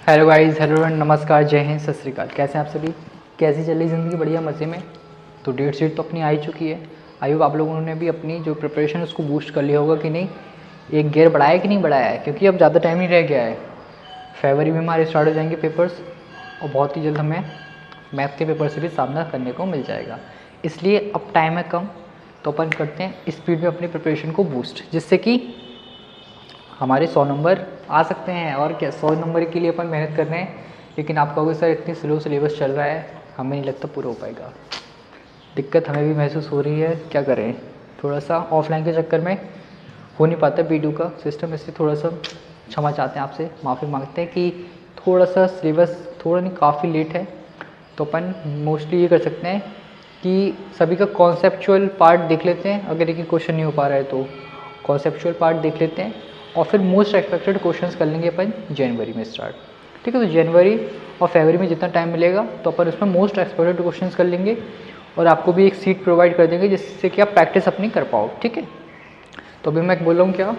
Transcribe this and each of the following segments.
Hello guys, hello and नमस्कार, जय हिंद, सत श्री अकाल। कैसे हैं आप सभी? कैसी चल रही ज़िंदगी? बढ़िया, मज़े में? तो डेट शीट तो अपनी आ ही चुकी है। आई होप आप लोगों ने भी अपनी जो प्रिपरेशन है उसको बूस्ट कर लिया होगा कि नहीं, एक गियर बढ़ाया कि नहीं बढ़ाया है, क्योंकि अब ज़्यादा टाइम नहीं रह गया है। फरवरी में हमारे स्टार्ट हो जाएंगे पेपर्स और बहुत ही जल्द हमें मैथ के पेपर से भी सामना करने को मिल जाएगा। इसलिए अब टाइम है कम, तो अपन करते हैं स्पीड में अपनी प्रिपरेशन को बूस्ट, जिससे कि हमारे 100 नंबर आ सकते हैं। और क्या, 100 नंबर के लिए अपन मेहनत कर रहे हैं, लेकिन आप कहोगे सर इतनी स्लो सिलेबस चल रहा है, हमें नहीं लगता पूरा हो पाएगा। दिक्कत हमें भी महसूस हो रही है, क्या करें, थोड़ा सा ऑफलाइन के चक्कर में हो नहीं पाता B2 का सिस्टम, इससे थोड़ा सा क्षमा चाहते हैं, आपसे माफ़ी मांगते हैं कि थोड़ा सा सिलेबस थोड़ा नहीं काफ़ी लेट है। तो अपन मोस्टली ये कर सकते हैं कि सभी का कॉन्सेप्चुअल पार्ट देख लेते हैं, अगर एक ही क्वेश्चन नहीं हो पा रहा है तो कॉन्सेप्चुअल पार्ट देख लेते हैं, और फिर मोस्ट एक्सपेक्टेड क्वेश्चंस कर लेंगे अपन जनवरी में स्टार्ट। ठीक है, तो जनवरी और फरवरी में जितना टाइम मिलेगा तो अपन उसमें मोस्ट एक्सपेक्टेड क्वेश्चंस कर लेंगे, और आपको भी एक सीट प्रोवाइड कर देंगे जिससे कि आप प्रैक्टिस अपनी कर पाओ। ठीक है, तो अभी मैं बोल रहा हूँ क्या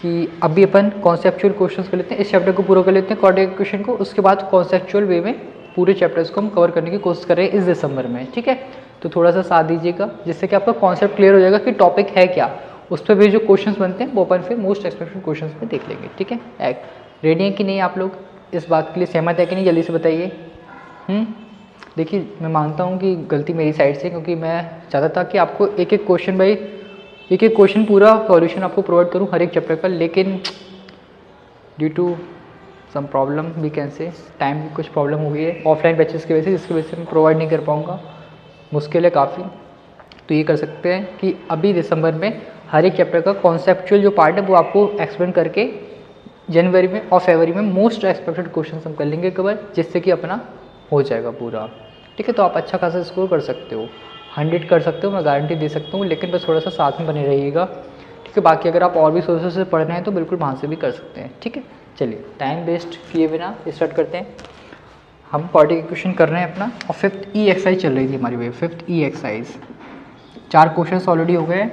कि अभी अपन कॉन्सेप्चुअल क्वेश्चंस कर लेते हैं, इस चैप्टर को पूरा कर लेते हैं, क्वाड्रेटिक क्वेश्चन को, उसके बाद कॉन्सेप्चुअल वे में पूरे चैप्टर्स को हम कवर करने की कोशिश कर रहे हैं इस दिसंबर में। ठीक है, तो थोड़ा सा साथ दीजिएगा, जिससे कि आपका कॉन्सेप्ट क्लियर हो जाएगा कि टॉपिक है क्या, उस पर भी जो क्वेश्चंस बनते हैं वो अपन फिर मोस्ट एक्सपेक्टेड क्वेश्चंस में देख लेंगे। ठीक है, रेडी हैं कि नहीं आप लोग? इस बात के लिए सहमत है कि नहीं, जल्दी से बताइए। देखिए, मैं मानता हूँ कि गलती मेरी साइड से, क्योंकि मैं चाहता था कि आपको एक एक क्वेश्चन बाई एक एक क्वेश्चन पूरा सॉल्यूशन आपको प्रोवाइड करूँ हर एक चैप्टर का, लेकिन due to some problem we can say, time की कुछ प्रॉब्लम हो गई है ऑफलाइन बैचेस की वजह से, जिसकी वजह से मैं प्रोवाइड नहीं कर पाऊँगा, मुश्किल है काफ़ी। तो ये कर सकते हैं कि अभी दिसंबर में हर एक चैप्टर का कॉन्सेप्चुअल जो पार्ट है वो आपको एक्सप्लेन करके जनवरी में और फरवरी में मोस्ट एक्सपेक्टेड क्वेश्चन हम कर लेंगे कवर, जिससे कि अपना हो जाएगा पूरा। ठीक है, तो आप अच्छा खासा स्कोर कर सकते हो, 100 कर सकते हो, मैं गारंटी दे सकता हूँ, लेकिन बस थोड़ा सा साथ में बने रहिएगा। ठीक है, बाकी अगर आप और भी सोर्सेस से पढ़ रहे हैं तो बिल्कुल वहाँ से भी कर सकते हैं। ठीक है, चलिए टाइम वेस्ट किए बिना स्टार्ट करते हैं। हम क्वाड्रेटिक इक्वेशन कर रहे हैं अपना, और 5th E एक्सरसाइज चल रही थी हमारी वे 5th E exercise. 4 question already हो गए।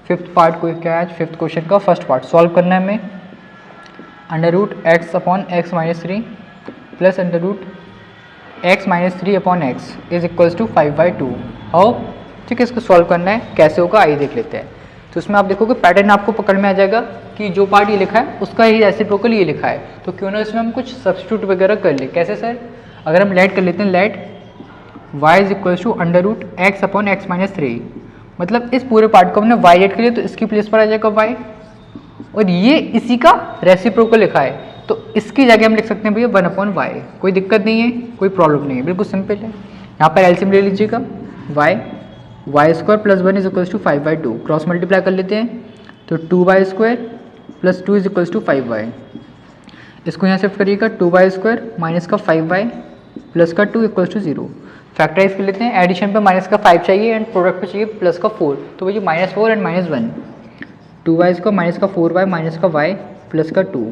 5th पार्ट को क्या है, 5th क्वेश्चन का फर्स्ट पार्ट सॉल्व करना है हमें। √x/(x-3) plus √x-3/(x) is equals to 5/2। How? ठीक है, इसको सॉल्व करना है, कैसे होगा आइए देख लेते हैं। तो इसमें आप देखोगे पैटर्न आपको पकड़ में आ जाएगा कि जो पार्ट ये लिखा है उसका ही रेसिप्रोकल ये लिखा है, तो क्यों ना इसमें हम कुछ सब्स्टिट्यूट वगैरह कर ले। कैसे सर? अगर हम लेट कर लेते हैं, let y is equals to √x/(x-3), मतलब इस पूरे पार्ट को हमने y लेट कर लिया तो इसकी प्लेस पर आ जाएगा y, और ये इसी का रेसिप्रोकल लिखा है, तो इसकी जगह हम लिख सकते हैं भैया 1/y। कोई दिक्कत नहीं है, कोई प्रॉब्लम नहीं है, बिल्कुल सिंपल है। यहाँ पर एलसीएम ले लीजिएगा, y² plus 1 is equals to 5/2, cross multiply कर लेते हैं, तो 2y² plus 2 is equals to 5y। इसको यहाँ शिफ्ट करिएगा, 2y² माइनस का 5y प्लस का 2 इक्वल्स टू 0। फैक्टराइज कर लेते हैं, एडिशन पे माइनस का 5 चाहिए एंड प्रोडक्ट पे चाहिए प्लस का 4, तो भैया -4 एंड -1, 2y² माइनस का 4y माइनस का y प्लस का 2।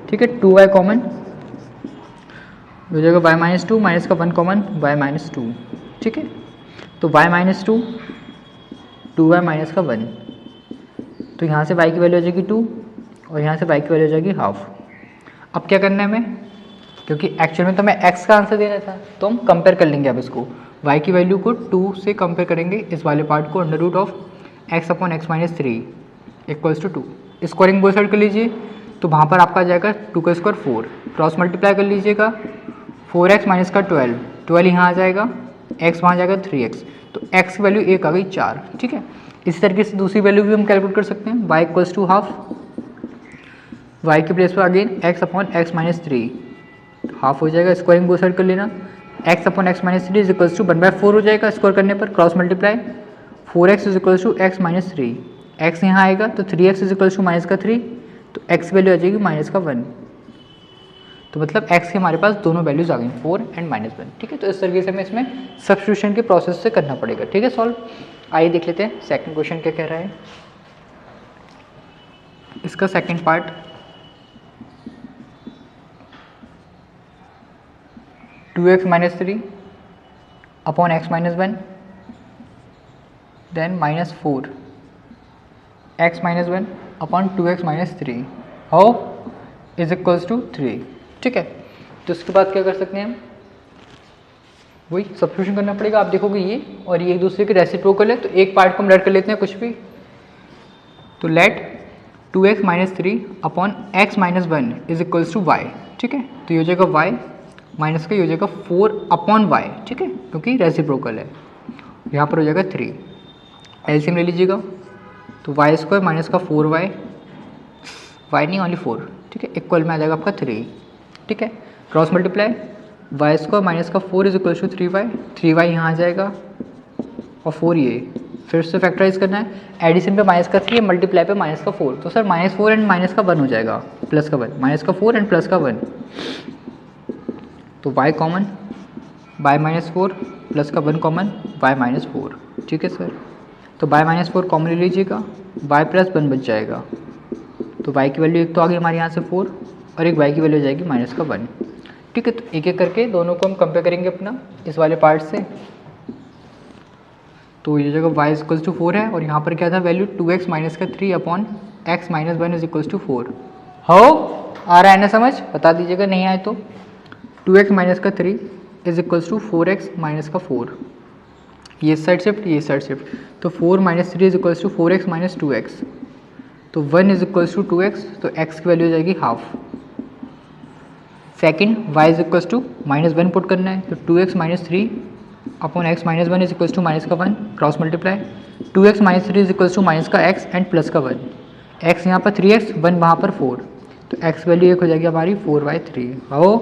ठीक है, 2y कॉमन हो जाएगा, y-2 माइनस का 1 कॉमन, y-2। ठीक है, तो y-2 2y माइनस का 1, तो यहाँ से y की वैल्यू हो जाएगी 2 और यहाँ से y की वैल्यू हो जाएगी हाफ। अब क्या करना है हमें, क्योंकि एक्चुअल में तो मैं x का आंसर देना था, तो हम कंपेयर कर लेंगे अब इसको, y की वैल्यू को 2 से कंपेयर करेंगे, इस वाले पार्ट को √x/(x-3) equals to 2। Squaring both side कर लीजिए, तो वहाँ पर आपका आ जाएगा 2 का स्क्वायर 4, क्रॉस मल्टीप्लाई कर लीजिएगा, 4x माइनस का 12 यहाँ आ जाएगा, x वहाँ जाएगा 3x, तो x की वैल्यू 1 आ गई 4। ठीक है, इसी तरीके से दूसरी वैल्यू भी हम कैलकुलेट कर सकते हैं, y equals to half, y की प्लेस पर अगेन x/(x-3) हाफ हो जाएगा, स्क्वायरिंग बोथ साइड कर लेना, x/(x-3) इज इक्वल्स टू 1/4 हो जाएगा, स्क्वायर करने पर cross multiply, 4x is equals to x-3, x यहाँ आएगा तो 3x is equals to minus का 3, तो x की वैल्यू आ जाएगी -1, तो मतलब x के हमारे पास दोनों वैल्यूज आ गई 4 एंड -1। ठीक है, तो इस तरीके से हमें इसमें सब्स्टिट्यूशन के प्रोसेस से करना पड़ेगा। ठीक है, सॉल्व आइए देख लेते हैं सेकंड क्वेश्चन क्या कह रहा है। इसका second part, (2x-3) upon x-1 then -4 x-1 upon 2x-3 how is equals to 3। ठीक है। तो उसके बाद क्या कर सकते हैं हम, वही सब्स्टिट्यूशन करना पड़ेगा। आप देखोगे ये और ये एक दूसरे के रेसिप्रोकल है, तो एक पार्ट को हम लेट कर लेते हैं कुछ भी, तो let 2x minus 3 upon x minus 1 is equals to y. ठीक है, तो ये हो जाएगा y माइनस का, ये हो जाएगा 4 अपॉन वाई। ठीक है, क्योंकि रेसिप्रोकल है। यहाँ पर हो जाएगा 3, एलसीएम ले लीजिएगा, तो वाई स्क्वायर माइनस का 4y, वाई नहीं ओनली 4। ठीक है, इक्वल में आ जाएगा आपका 3। ठीक है, cross multiply, y square minus का 4 is equals to 3y, 3y यहाँ आ जाएगा और 4 ये, फिर से फैक्टराइज करना है, एडिशन पे माइनस का 3, मल्टीप्लाई पे माइनस का 4, तो सर माइनस 4 एंड माइनस का 1 हो जाएगा, प्लस का 1, माइनस का 4 एंड प्लस का 1, तो y common, y minus 4 plus का 1 कॉमन, y माइनस 4। ठीक है सर, तो y माइनस 4 कॉमन ले लीजिएगा, y प्लस 1 बच जाएगा, तो y की वैल्यू एक तो आ गई हमारे यहाँ से 4 और एक y की वैल्यू हो जाएगी माइनस का 1। ठीक है, तो एक एक करके दोनों को हम कंपेयर करेंगे अपना इस वाले पार्ट से। तो ये जगह y इक्वल्स टू 4 है और यहाँ पर क्या था वैल्यू 2x माइनस का 3 upon x minus 1 is equals to 4। हो आ रहा है ना समझ, बता दीजिएगा नहीं आए तो। 2x माइनस का 3 is equals to 4x minus का 4, ये साइड शिफ्ट ये साइड शिफ्ट, तो 4 minus 3 is equals to 4x minus 2x, तो 1 इज इक्वल्स टू 2x, तो x की वैल्यू हो जाएगी half. Second y is equals to minus 1 put करना है, तो 2x minus 3 upon x minus 1 is equals to minus का 1, cross multiply, 2x minus 3 is equals to minus का x and plus का 1, x यहाँ पर 3x 1 वहाँ पर 4, तो x वैल्यू एक हो जाएगी हमारी 4/3। हो,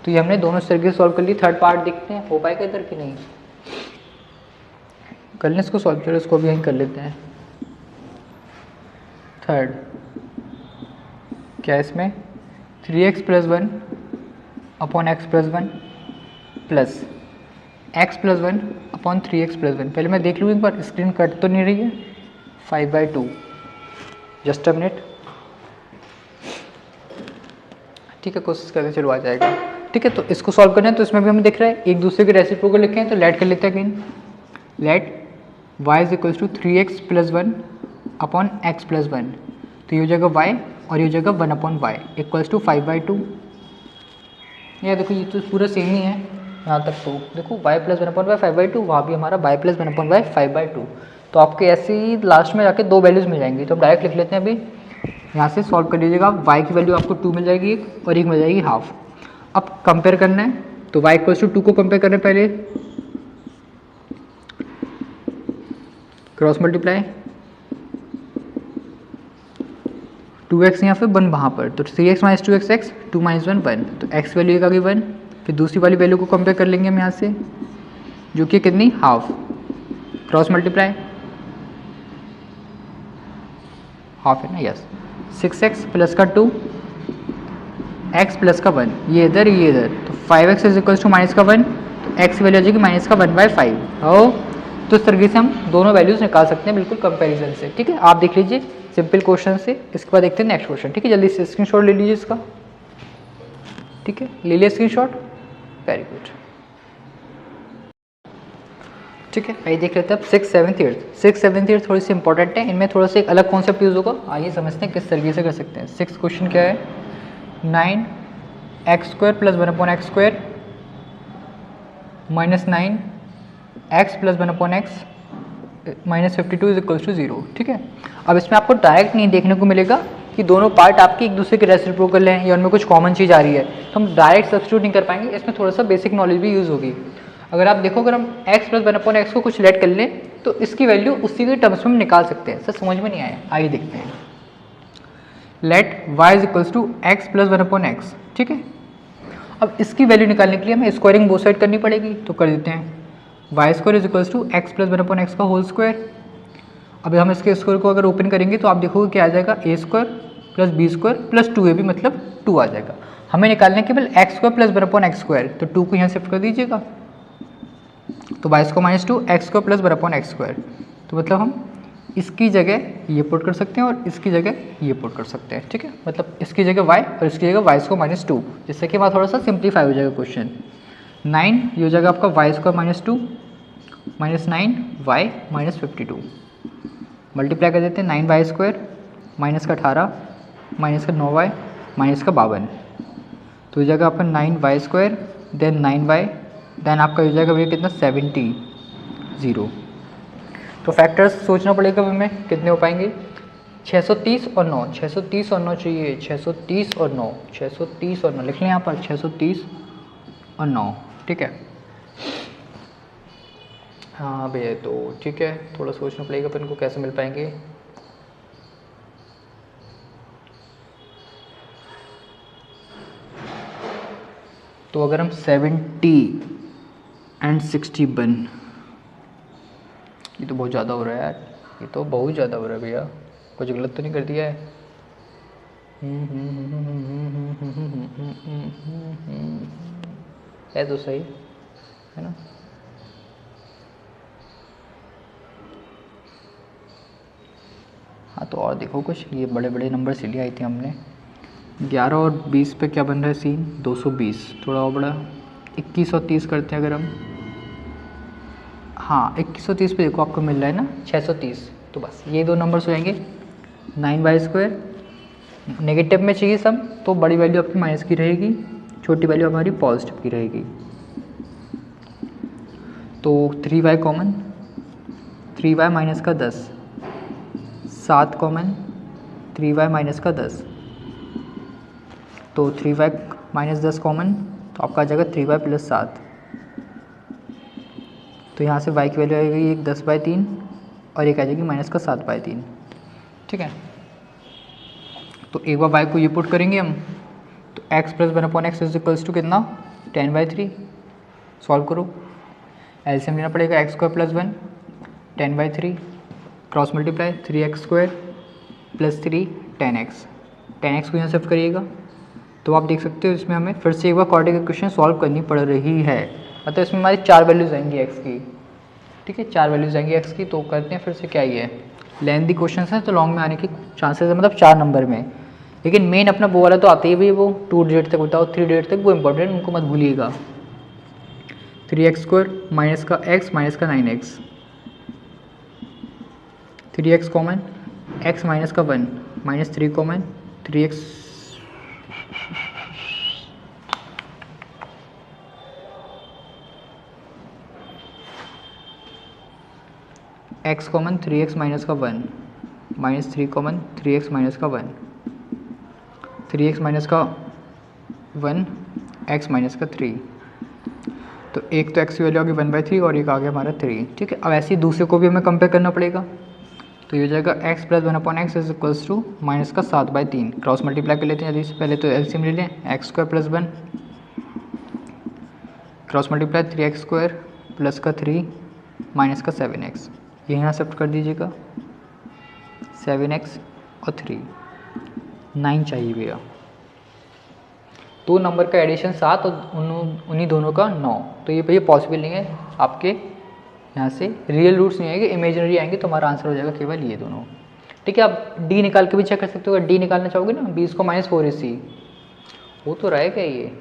तो ये हमने दोनों तरीके से सॉल्व कर ली। थर्ड पार्ट देखते हैं हो पाएगा इधर कि नहीं, कर लें इसको सॉल्व, चलो इसको भी यहीं कर लेते हैं। थर्ड क्या है इसमें, 3x plus 1 upon x plus 1 plus x plus 1 upon 3x plus 1। पहले मैं देख लूँ एक बार, स्क्रीन कट तो नहीं रही है, 5/2, जस्ट अ मिनट। ठीक है, कोशिश करते चलो आ जाएगा। ठीक है, तो इसको सॉल्व करना है, तो इसमें भी हमें दिख रहा है एक दूसरे के रेसिप्रोकल लिखे हैं, तो लेट कर लेते हैं again. Let y is equals to 3x plus 1 upon x plus 1, तो ये हो जाएगा y और ये हो जाएगा 1 अपॉन y इक्वल्स टू 5/2। ये देखो ये तो पूरा सेम ही है यहाँ तक, तो देखो y प्लस 1 अपॉन y 5/2, वहाँ भी हमारा y प्लस 1 अपॉन y 5/2, तो आपके ऐसे ही लास्ट में जाके 2 वैल्यूज़ मिल जाएंगी। तो हम डायरेक्ट लिख लेते हैं अभी, यहाँ से सॉल्व कर लीजिएगा, y की वैल्यू आपको 2 मिल जाएगी एक और एक मिल जाएगी हाफ। अब कंपेयर करना है, तो y इक्वल्स टू 2 को कंपेयर करना है पहले, क्रॉस मल्टीप्लाई, 2x यहाँ पे 1 वहाँ पर, तो 3x minus 2x x, 2 minus 1 1, तो x वैल्यू एक आ गई 1। फिर दूसरी वाली वैल्यू को कंपेयर कर लेंगे हम यहाँ से, जो कि कितनी हाफ, क्रॉस मल्टीप्लाई, हाफ है ना, यस, 6x प्लस का 2 x प्लस का 1, ये इधर, तो 5x is equals to minus का 1, तो x की वैल्यू आ जाएगी माइनस का 1/5। हो, तो इस तरीके से हम दोनों वैल्यूज़ निकाल सकते हैं बिल्कुल कंपैरिजन से। ठीक है, आप देख लीजिए सिंपल क्वेश्चन से। इसके बाद देखते हैं नेक्स्ट क्वेश्चन। ठीक है, जल्दी से स्क्रीनशॉट ले लीजिए इसका। ठीक है, ले लिया स्क्रीनशॉट, वेरी गुड। ठीक है, आइए देख लेते हैं अब 6, 7, 8। 6, 7, 8 थोड़ी सी इंपॉर्टेंट है, इनमें थोड़ा सा एक अलग कॉन्सेप्ट यूज़ होगा। आइए समझते हैं किस तरीके से कर सकते हैं। 6 क्वेश्चन क्या है, 9x² plus 1 upon x square minus 9x plus 1 upon x minus 52 is equals to 0। ठीक है, अब इसमें आपको डायरेक्ट नहीं देखने को मिलेगा कि दोनों पार्ट आपके एक दूसरे के रेसिप्रोकल हैं या उनमें कुछ कॉमन चीज़ आ रही है, तो हम डायरेक्ट सब्स्टिट्यूट नहीं कर पाएंगे। इसमें थोड़ा सा बेसिक नॉलेज भी यूज़ होगी। अगर आप देखो, अगर हम x प्लस 1 अपॉन x को कुछ लेट कर लें तो इसकी वैल्यू उसी के टर्म्स में हम निकाल सकते हैं। सर समझ में नहीं आया, आइए देखते हैं। Let y is equals to x plus 1 upon x। ठीक है, अब इसकी वैल्यू निकालने के लिए हमें स्क्वायरिंग बोथ साइड करनी पड़ेगी, तो कर देते हैं। Y square is equals to x plus 1 upon x का होल स्क्वायर। अब हम इसके स्क्वायर को अगर ओपन करेंगे तो आप देखोगे क्या आ जाएगा, a square plus b square plus 2ab मतलब 2 आ जाएगा। हमें निकालना है केवल x square plus 1 upon x square, तो 2 को यहाँ शिफ्ट कर दीजिएगा, तो y square minus 2 x square plus 1 upon x square, तो मतलब हम इसकी जगह ये पुट कर सकते हैं और इसकी जगह ये पुट कर सकते हैं। ठीक है, मतलब इसकी जगह y और इसकी जगह वाई स्क्वायर माइनस 2, जिससे कि हमारा थोड़ा सा सिंप्लीफाई हो जाएगा क्वेश्चन। 9 ये हो जाएगा आपका y square minus 2 minus 9y minus 52, multiply कर देते हैं 9y स्क्वायर माइनस का 18 माइनस का 9y माइनस का 52, तो हो जाएगा आपका 9y² देन 9y देन आपका हो जाएगा भैया कितना 70 0। तो फैक्टर्स सोचना पड़ेगा हमें कितने हो पाएंगे 630 और 9, 630 और 9 चाहिए, 630 और 9, 630 और 9 लिख लें यहाँ पर 630 और 9। ठीक है, हाँ भैया तो ठीक है, थोड़ा सोचना पड़ेगा अपन को कैसे मिल पाएंगे। तो अगर हम 70 एंड 61, ये तो बहुत ज़्यादा हो रहा है यार, ये तो बहुत ज़्यादा हो रहा है भैया, कुछ गलत तो नहीं कर दिया है। है तो सही है ना। हाँ तो और देखो कुछ, ये बड़े बड़े नंबर से लिए आई थी हमने। 11 और 20 पे क्या बन रहा है सीन 220, थोड़ा और बड़ा 21 और 30 करते हैं अगर हम। हाँ 21 और 30 पे देखो आपको मिल रहा है ना 630, तो बस ये दो नंबर्स हो जाएंगे। 9y², नेगेटिव में चाहिए सब, तो बड़ी वैल्यू आपकी माइनस की रहेगी, छोटी वैल्यू हमारी पॉजिटिव की रहेगी। तो 3y कॉमन, 3y माइनस का 10, 7 कॉमन, 3y माइनस का 10, तो 3y माइनस 10 कॉमन, तो आपका आ जाएगा 3y प्लस 7। तो यहाँ से y की वैल्यू आएगी एक 10/3 और एक आ जाएगी माइनस का 7/3। ठीक है, तो एक बार y को ये पुट करेंगे हम, तो x plus 1/x is equals to कितना 10/3। सॉल्व करो, एलसीएम लेना पड़ेगा x² plus 1 10/3 cross multiply 3x² plus 3 10x, 10x को यहाँ शिफ्ट करिएगा। तो आप देख सकते हो इसमें हमें फिर से एक बार क्वाड्रेटिक इक्वेशन सॉल्व करनी पड़ रही है, मतलब इसमें हमारी 4 वैल्यूज आएंगी x की। ठीक है, 4 वैल्यूज आएंगी x की। तो करते हैं फिर से, क्या ये लेंथी क्वेश्चन है तो लॉन्ग में आने की चांसेस है, मतलब 4 नंबर में। लेकिन मेन अपना वो वाला तो आते ही भाई, वो 2 डिजिट तक होता है और 3 डिजिट तक, वो इंपॉर्टेंट, उनको मत भूलिएगा। 3x² माइनस का x माइनस का 9x, 3x common, x minus का 1 minus 3 common, 3x x common 3x minus का 1 माइनस 3 कॉमन 3x माइनस का 1, 3x माइनस का 1 x माइनस का 3। तो एक तो x की वैल्यू आ गई 1/3 और एक आ गया हमारा 3। ठीक है, अब ऐसे ही दूसरे को भी हमें कंपेयर करना पड़ेगा। तो ये हो जाएगा x plus 1/x is equals to minus का 7/3। क्रॉस मल्टीप्लाई कर लेते हैं जल्दी से, पहले तो एलसीएम ले लें, x² plus 1 cross multiply 3x² plus का 3 माइनस का 7x, ये यहाँ शिफ्ट कर दीजिएगा, 7x और 3, 9 चाहिए भैया। 2 नंबर का एडिशन 7 और उन्हीं दोनों का 9, तो ये भैया पॉसिबल नहीं है। आपके यहाँ से रियल रूट्स नहीं आएंगे, इमेजिनरी आएंगे, तो हमारा आंसर हो जाएगा केवल ये दोनों। ठीक है, आप डी निकाल के भी चेक कर सकते हो, अगर डी निकालना चाहोगे ना 20 को माइनस 4ac, वो तो रहेगा ये।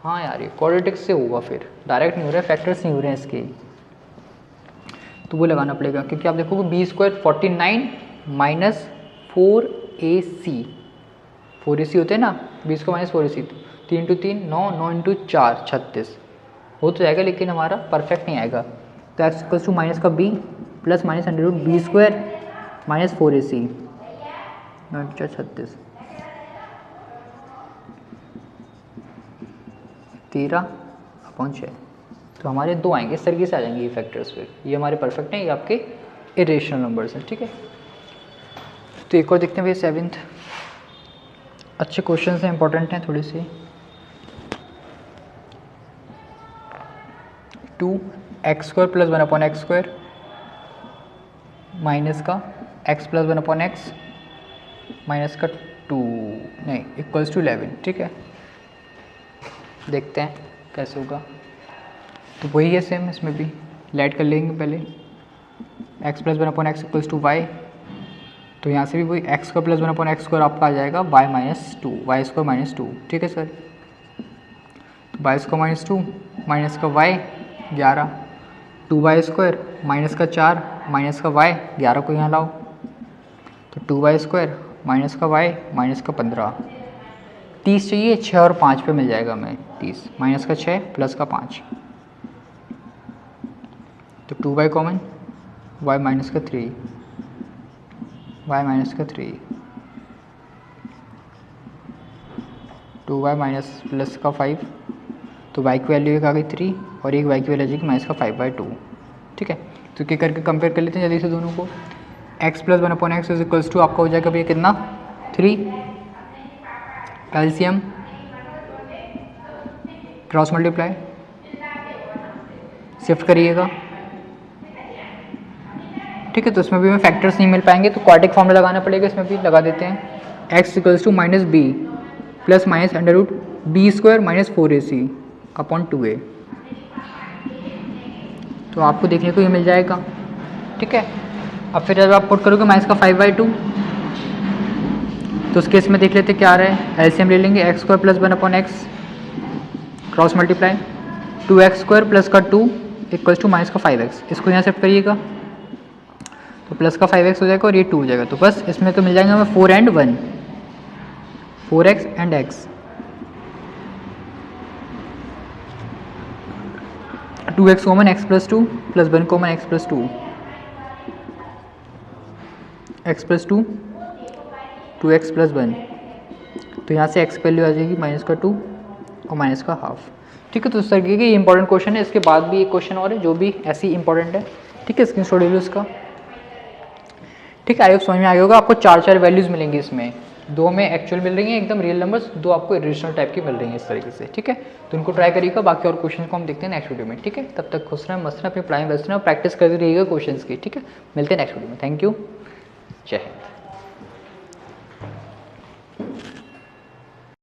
हाँ यार, ये क्वाड्रेटिक से होगा, फिर डायरेक्ट नहीं हो रहा है, फैक्टर्स नहीं हो रहे हैं इसके, तो वो लगाना पड़ेगा। क्योंकि आप देखोगे b² 49 माइनस 4ac, 4ac होते हैं ना, 20 को माइनस 4ac, 3 × 3 9, 9 × 4 36, हो तो जाएगा, लेकिन हमारा परफेक्ट नहीं आएगा। तो x इक्वल्स टू माइनस का b plus minus √b² minus 4ac 9 × 4 36, 13/6। तो हमारे 2 आएंगे, इस तरीके से आ जाएंगे ये फैक्टर्स। फिर ये हमारे परफेक्ट हैं, ये आपके इरेशनल नंबर्स हैं। ठीक है, तो एक और देखते हैं भैया 7th। अच्छे क्वेश्चन हैं, इंपॉर्टेंट हैं थोड़ी सी। 2x² प्लस 1/x² माइनस का x प्लस 1/x माइनस का 2 नहीं इक्वल्स टू 11। ठीक है, देखते हैं कैसे होगा। तो वही है सेम, इसमें भी लेट कर लेंगे पहले, x plus 1/x equals to y, तो यहाँ से भी वही x² प्लस 1/x² आपका आ जाएगा y माइनस 2, y² माइनस 2। ठीक है सर, तो y² माइनस 2 माइनस का y 11, 2y² माइनस का 4 माइनस का y, 11 को यहाँ लाओ, तो 2y² माइनस का y माइनस का 15, 30 चाहिए, 6 और 5 पे मिल जाएगा हमें 30, माइनस का 6 प्लस का 5, तो 2y कॉमन, y माइनस का 3, y माइनस का 3, 2y माइनस प्लस का 5, तो y की वैल्यू एक आ गई 3 और एक y की वैल्यू आ जाएगी माइनस का 5/2। ठीक है, तो क्या करके कंपेयर कर लेते हैं जल्दी से दोनों को। x plus 1/x is equals to आपका हो जाएगा भैया कितना 3, एलसीएम क्रॉस मल्टीप्लाई शिफ्ट करिएगा। ठीक है, तो इसमें भी हमें फैक्टर्स नहीं मिल पाएंगे तो क्वाड्रेटिक फॉर्मूला लगाना पड़ेगा, इसमें भी लगा देते हैं। x equals to minus b plus minus under root b square minus 4ac upon 2a, तो आपको देखने को ये मिल जाएगा। ठीक है, अब फिर जब आप पुट करोगे माइनस का 5/2, तो उस केस में देख लेते क्या आ रहा है, एलसीएम ले लेंगे x square plus 1/x cross multiply 2x square plus का 2 इक्वल्स टू माइनस का 5x, इसको यहाँ शिफ्ट करिएगा तो प्लस का 5x हो जाएगा और ये 2 हो जाएगा, तो बस इसमें तो मिल जाएंगे हमें 4 and 1, 4x and x, 2x common x plus 2 plus 1 common x plus 2, x plus 2 2x plus 1, तो यहाँ से x की वैल्यू आ जाएगी माइनस का 2 और माइनस का हाफ। ठीक है, तो इस तरीके के ये इंपॉर्टेंट क्वेश्चन है। इसके बाद भी एक क्वेश्चन और है जो भी ऐसे ही इंपॉर्टेंट है। ठीक है, स्क्रीन शॉट ले लो इसका। ठीक है, आई होप समझ में आ गया होगा। आपको 4 वैल्यूज़ मिलेंगी इसमें, 2 में एक्चुअल मिल रही हैं एकदम रियल नंबर्स, 2 आपको इरेशनल टाइप की मिल रही हैं इस तरीके से। ठीक है, तो उनको ट्राई करिएगा, बाकी और क्वेश्चन को हम देखते हैं नेक्स्ट वीडियो में। ठीक है, तब तक खुश रहें, मस्त रहें, अपनी पढ़ाई में व्यस्त रहें और प्रैक्टिस करते रहिएगा क्वेश्चन की। ठीक है, मिलते हैं नेक्स्ट वीडियो में। थैंक यू, जय हिंद।